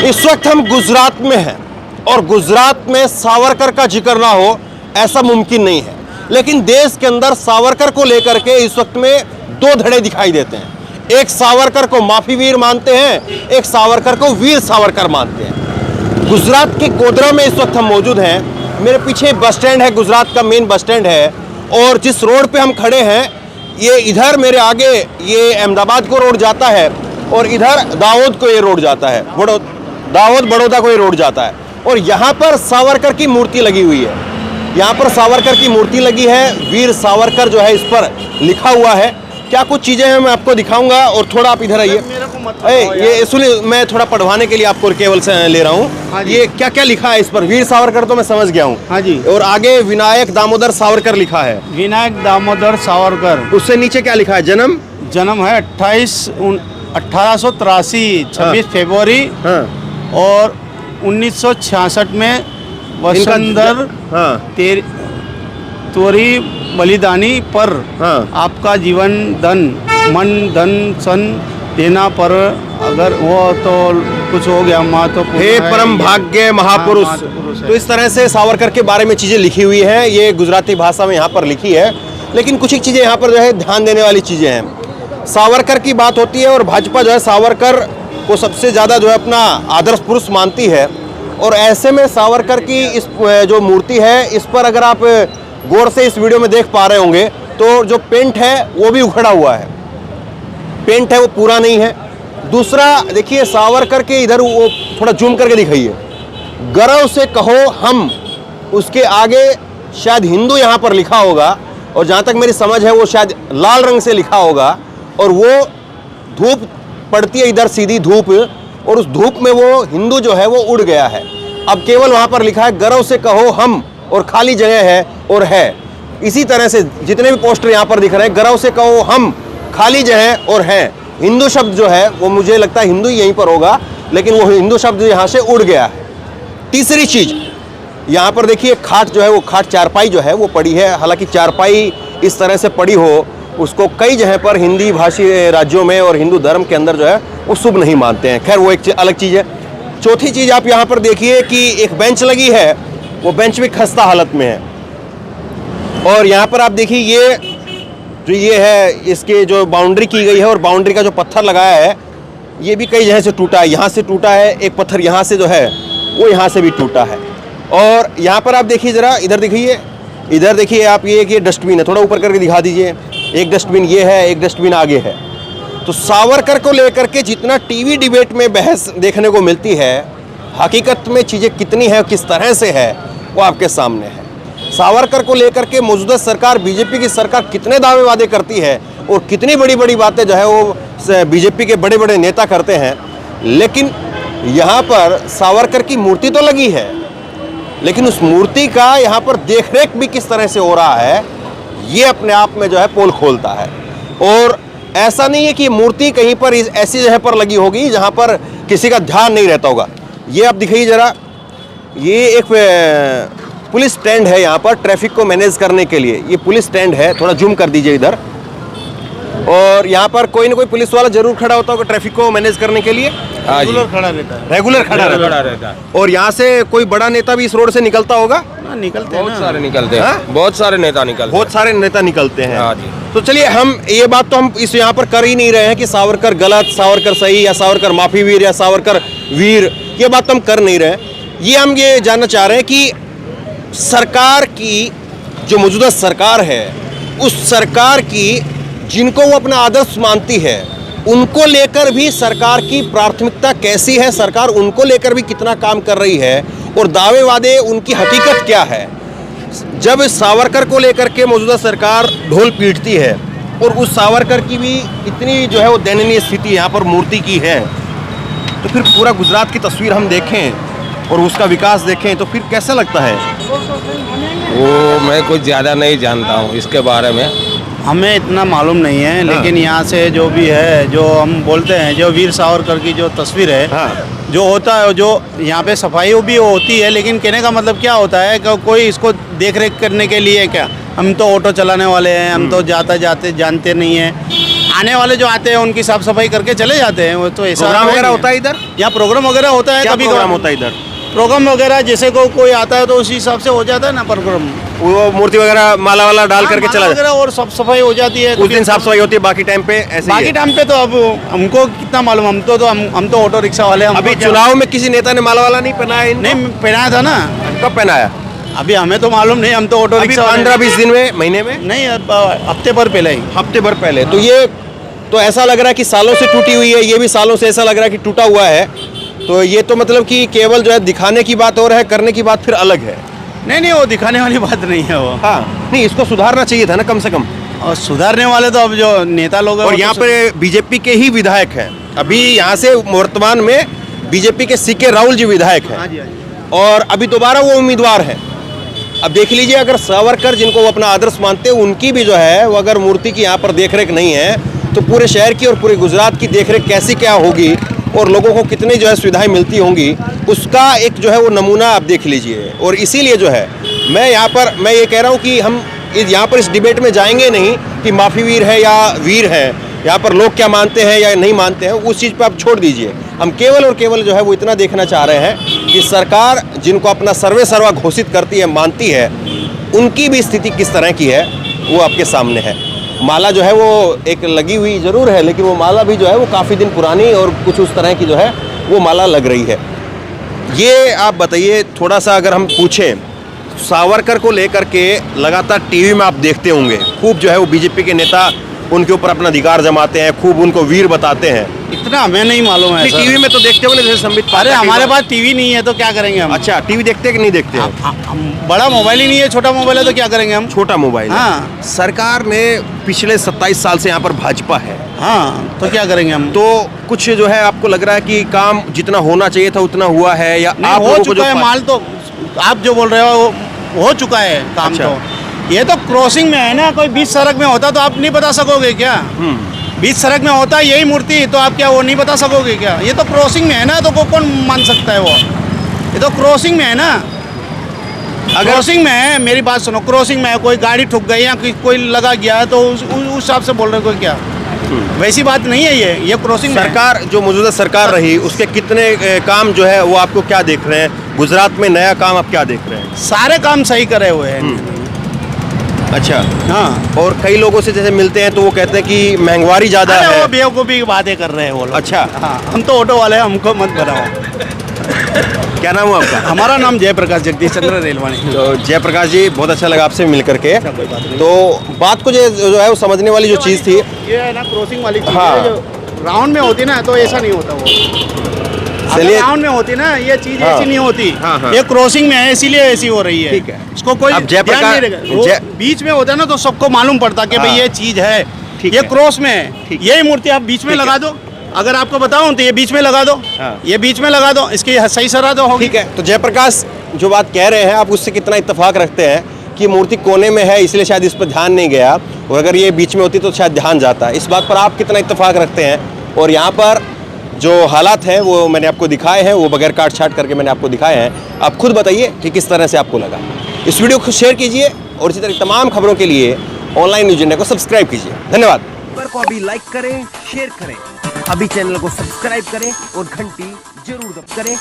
इस वक्त हम गुजरात में हैं और गुजरात में सावरकर का जिक्र ना हो ऐसा मुमकिन नहीं है, लेकिन देश के अंदर सावरकर को लेकर के इस वक्त में दो धड़े दिखाई देते हैं। एक सावरकर को माफी वीर मानते हैं, एक सावरकर को वीर सावरकर मानते हैं। गुजरात के गोधरा में इस वक्त हम मौजूद हैं। मेरे पीछे बस स्टैंड है, गुजरात का मेन बस स्टैंड है, और जिस रोड पे हम खड़े हैं ये इधर मेरे आगे ये अहमदाबाद को रोड जाता है और इधर दाऊद को ये रोड जाता है, दाऊद बड़ौदा को ये रोड जाता है। और यहाँ पर सावरकर की मूर्ति लगी हुई है, यहाँ पर सावरकर की मूर्ति लगी है, वीर सावरकर जो है इस पर लिखा हुआ है। क्या कुछ चीज़ें हैं मैं आपको दिखाऊंगा, और थोड़ा आप इधर आइए। ये सुनिए, मैं थोड़ा पढ़वाने के लिए आपको केवल से ले रहा हूँ। ये क्या क्या लिखा है इस पर? वीर सावरकर तो मैं समझ गया हूँ। हाँ जी। और आगे विनायक दामोदर सावरकर लिखा है। विनायक दामोदर सावरकर। उससे नीचे क्या लिखा है? जन्म है 1883 26 फरवरी और 1966 में वसुंधर तोरी बलिदानी पर आपका जीवन मन धन सन देना पर अगर वो तो कुछ हो गया माँ तो हे परम भाग्य महापुरुष। तो इस तरह से सावरकर के बारे में चीज़ें लिखी हुई हैं, ये गुजराती भाषा में यहाँ पर लिखी है। लेकिन कुछ एक चीज़ें यहाँ पर जो है ध्यान देने वाली चीज़ें हैं। सावरकर की बात होती है और भाजपा जो है सावरकर को सबसे ज़्यादा जो है अपना आदर्श पुरुष मानती है, और ऐसे में सावरकर की इस जो मूर्ति है इस पर अगर आप गौर से इस वीडियो में देख पा रहे होंगे तो जो पेंट है वो भी उखड़ा हुआ है, पेंट है वो पूरा नहीं है। दूसरा देखिए सावरकर के इधर वो थोड़ा जूम करके दिखाइए, गर्व से कहो हम, उसके आगे शायद हिंदू यहाँ पर लिखा होगा, और जहाँ तक मेरी समझ है वो शायद लाल रंग से लिखा होगा, और वो धूप पड़ती है इधर सीधी धूप, और उस धूप में वो हिंदू जो है वो उड़ गया है। अब केवल वहाँ पर लिखा है गर्व से कहो हम, और खाली जगह है और है। इसी तरह से जितने भी पोस्टर यहाँ पर दिख रहे हैं, गर्व से कहो हम, खाली जगह और है। हिंदू शब्द जो है वो मुझे लगता है हिंदू यहीं पर होगा, लेकिन वो हिंदू शब्द यहाँ से उड़ गया है। तीसरी चीज यहाँ पर देखिए, खाट जो है वो खाट चारपाई जो है वो पड़ी है। हालांकि चारपाई इस तरह से पड़ी हो उसको कई जगह पर हिंदी भाषी राज्यों में और हिंदू धर्म के अंदर जो है वो शुभ नहीं मानते हैं। खैर वो एक अलग चीज़ है। चौथी चीज़ आप यहाँ पर देखिए कि एक बेंच लगी है, वो बेंच भी खस्ता हालत में है। और यहाँ पर आप देखिए ये है इसके जो बाउंड्री की गई है, और बाउंड्री का जो पत्थर लगाया है ये भी कई जगह से टूटा है। यहाँ से टूटा है, एक पत्थर यहाँ से जो है वो यहाँ से भी टूटा है। और यहाँ पर आप देखिए ज़रा, इधर देखिए, इधर देखिए आप, ये डस्टबिन है, थोड़ा ऊपर करके दिखा दीजिए। एक डस्टबिन ये है, एक डस्टबिन आगे है। तो सावरकर को लेकर के जितना टीवी डिबेट में बहस देखने को मिलती है, हकीकत में चीज़ें कितनी है, किस तरह से है, वो आपके सामने है। सावरकर को लेकर के मौजूदा सरकार, बीजेपी की सरकार कितने दावे वादे करती है और कितनी बड़ी बड़ी बातें जो है वो बीजेपी के बड़े बड़े नेता करते हैं, लेकिन यहाँ पर सावरकर की मूर्ति तो लगी है, लेकिन उस मूर्ति का यहाँ पर देखरेख भी किस तरह से हो रहा है, ये अपने आप में जो है पोल खोलता है। और ऐसा नहीं है कि मूर्ति कहीं पर ऐसी जगह पर लगी होगी जहाँ पर किसी का ध्यान नहीं रहता होगा। ये आप दिखाइए ज़रा, ये एक पुलिस स्टैंड है यहाँ पर ट्रैफिक को मैनेज करने के लिए। ये पुलिस स्टैंड है, थोड़ा जूम कर दीजिए इधर। और यहाँ पर कोई ना कोई पुलिस वाला जरूर खड़ा होता होगा ट्रैफिक को मैनेज करने के लिए। रेगुलर खड़ा रहता है, रेगुलर खड़ा रहता है। और यहाँ से कोई बड़ा नेता भी इस रोड से निकलता होगा? निकलते हैं, बहुत सारे निकलते हैं, बहुत सारे नेता निकलते हैं। हाँ जी। तो चलिए, हम ये बात तो हम इस यहाँ पर कर ही नहीं रहे हैं कि सावरकर गलत, सावरकर सही, या सावरकर माफी वीर, या सावरकर वीर, ये बात तो हम कर नहीं रहे। ये हम ये जानना चाह रहे हैं कि सरकार की जो मौजूदा सरकार है, उस सरकार की जिनको वो अपना आदर्श मानती है, उनको लेकर भी सरकार की प्राथमिकता कैसी है, सरकार उनको लेकर भी कितना काम कर रही है, और दावे वादे उनकी हकीकत क्या है। जब सावरकर को लेकर के मौजूदा सरकार ढोल पीटती है और उस सावरकर की भी इतनी जो है वो दयनीय स्थिति यहाँ पर मूर्ति की है, तो फिर पूरा गुजरात की तस्वीर हम देखें और उसका विकास देखें तो फिर कैसा लगता है? वो मैं कुछ ज़्यादा नहीं जानता हूँ इसके बारे में, हमें इतना मालूम नहीं है। लेकिन यहाँ से जो भी है, जो हम बोलते हैं, जो वीर सावरकर की जो तस्वीर है, जो होता है, जो यहाँ पे सफाई भी होती है, लेकिन कहने का मतलब क्या होता है कि कोई इसको देख रेख करने के लिए क्या, हम तो ऑटो चलाने वाले हैं, हम तो जाते जानते नहीं हैं, आने वाले जो आते हैं उनकी साफ सफाई करके चले जाते हैं। वो तो ऐसा प्रोग्राम है वगैरह नहीं। होता है इधर? यहाँ प्रोग्राम वगैरह होता है, क्या कभी प्रोग्राम होता है इधर? प्रोग्राम वगैरह जैसे कोई आता है तो उसी हिसाब से हो जाता है ना प्रोग्राम। वो मूर्ति वगैरह माला वाला डाल करके हाँ, चला माला जाता वगैरह और सब सफाई हो जाती है। है? उस दिन साफ सफाई होती है, बाकी टाइम पे ऐसे ही बाकी है? टाइम पे तो अब हमको कितना मालूम, हम तो ऑटो रिक्शा वाले हैं। अभी चुनाव में किसी नेता ने माला वाला नहीं पहनाया इनको? नहीं पहनाया था ना। कब पहनाया? अभी हमें तो मालूम नहीं, हम तो ऑटो अभी रिक्शा वाले हैं। 15-20 दिन में, महीने में? नहीं, हफ्ते भर पहले ही। हफ्ते भर पहले। तो ये तो ऐसा लग रहा है कि सालों से टूटी हुई है, ये भी सालों से ऐसा लग रहा है कि टूटा हुआ है। तो ये तो मतलब कि केवल जो है दिखाने की बात और है, करने की बात फिर अलग है। नहीं, वो दिखाने वाली बात नहीं है वो। हाँ, नहीं, इसको सुधारना चाहिए था ना कम से कम। और सुधारने वाले तो अब जो नेता लोग हैं और वो यहाँ तो पे बीजेपी के ही विधायक हैं। अभी यहाँ से वर्तमान में बीजेपी के सीके राहुल जी विधायक हाँ हैं जी, हाँ जी। और अभी दोबारा वो उम्मीदवार हैं। अब देख लीजिए, अगर सावरकर जिनको वो अपना आदर्श मानते हैं, उनकी भी जो है वो अगर मूर्ति की यहाँ पर देखरेख नहीं है तो पूरे शहर की और पूरे गुजरात की देखरेख कैसी क्या होगी और लोगों को कितनी जो है सुविधाएं मिलती होंगी, उसका एक जो है वो नमूना आप देख लीजिए। और इसीलिए जो है मैं ये कह रहा हूँ कि हम यहाँ पर इस डिबेट में जाएंगे नहीं कि माफी वीर है या वीर है, यहाँ पर लोग क्या मानते हैं या नहीं मानते हैं, उस चीज़ पर आप छोड़ दीजिए। हम केवल और केवल जो है वो इतना देखना चाह रहे हैं कि सरकार जिनको अपना सर्वे सर्वा घोषित करती है, मानती है, उनकी भी स्थिति किस तरह की है वो आपके सामने है। माला जो है वो एक लगी हुई ज़रूर है, लेकिन वो माला भी जो है वो काफ़ी दिन पुरानी और कुछ उस तरह की जो है वो माला लग रही है। ये आप बताइए, थोड़ा सा अगर हम पूछें, सावरकर को लेकर के लगातार टीवी में आप देखते होंगे, खूब जो है वो बीजेपी के नेता उनके ऊपर अपना अधिकार जमाते हैं, खूब उनको वीर बताते हैं। इतना हमें नहीं मालूम है सर। टीवी में तो देखते होंगे जैसे संबित पात्रा अरे की हमारे बात। पास टीवी नहीं है तो क्या करेंगे हम। अच्छा, टीवी देखते हैं कि नहीं देखते हैं? बड़ा मोबाइल ही नहीं है, छोटा मोबाइल है तो क्या करेंगे हम। छोटा मोबाइल है। हाँ। सरकार में पिछले 27 साल से यहाँ पर भाजपा है, हाँ, तो क्या करेंगे हम। तो कुछ जो है आपको लग रहा है कि काम जितना होना चाहिए था उतना हुआ है, या नहीं, आप हो लोगों को चुका है माल तो, आप जो बोल रहे हो वो हो चुका है काम। अच्छा। तो ये तो क्रॉसिंग में है ना, कोई बीच सड़क में होता तो आप नहीं बता सकोगे क्या। बीच सड़क में होता यही मूर्ति तो आप क्या वो नहीं बता सकोगे क्या। ये तो क्रॉसिंग में है ना, तो कौन मान सकता है वो। ये तो क्रॉसिंग में है ना, अगर क्रॉसिंग में है, मेरी बात सुनो, क्रॉसिंग में है, कोई गाड़ी ठुक गई या कोई लगा गया तो उस हिसाब से बोल रहे कोई क्या, वैसी बात नहीं है। ये क्रॉसिंग सरकार जो मौजूदा सरकार रही उसके कितने काम जो है वो आपको क्या देख रहे हैं? गुजरात में नया काम आप क्या देख रहे हैं? सारे काम सही करे हुए हैं। अच्छा, हाँ, और कई लोगों से जैसे मिलते हैं तो वो कहते हैं कि महंगाई ज़्यादा अरे है। वो बेवकूफ़ी की बातें कर रहे हैं वो लोग। अच्छा। हाँ, हम तो ऑटो वाले हैं, हमको मत बताओ। क्या नाम हुआ आपका? हमारा नाम जयप्रकाश जगदीश चंद्र रेलवानी। तो जयप्रकाश जी, बहुत अच्छा लगा आपसे मिल करके। कोई बात नहीं। तो बात को जो है वो समझने वाली जो चीज़ थी, ये है ना क्रॉसिंग वाली चीज़ हाँ। है, जो राउंड में होती ना तो ऐसा नहीं होता वो। चलिए। राउंड में होती ना ये चीज हाँ। ऐसी नहीं होती। हाँ, हाँ। ये क्रॉसिंग में है इसीलिए ऐसी हो रही है। ठीक है। इसको कोई अब ध्यान नहीं देगा। वो बीच में होता है ना तो सबको मालूम पड़ता कि भाई हाँ। ये चीज है, ठीक ये है। क्रॉस में है। ठीक। यही मूर्ति आप बीच में ठीक लगा है। दो, अगर आपको बताऊं तो ये बीच में लगा दो, हाँ। ये बीच में लगा दो, इसकी सही सरा दो होगी। ठीक है। तो जयप्रकाश जो बात कह रहे हैं, आप उससे कितना इत्तेफाक रखते हैं कि मूर्ति कोने में है इसलिए शायद इस पर ध्यान नहीं गया, और अगर ये बीच में होती तो शायद ध्यान जाता। इस बात पर आप कितना इत्तेफाक रखते हैं? और यहाँ पर जो हालात हैं वो मैंने आपको दिखाए हैं, वो बगैर काट छाट करके मैंने आपको दिखाए हैं। आप खुद बताइए कि किस तरह से आपको लगा। इस वीडियो को शेयर कीजिए और इसी तरह तमाम खबरों के लिए ऑनलाइन न्यूज़ इंडिया को सब्सक्राइब कीजिए। धन्यवाद। को अभी लाइक करें, शेयर करें, अभी चैनल को सब्सक्राइब करें और घंटी जरूर दबाएं,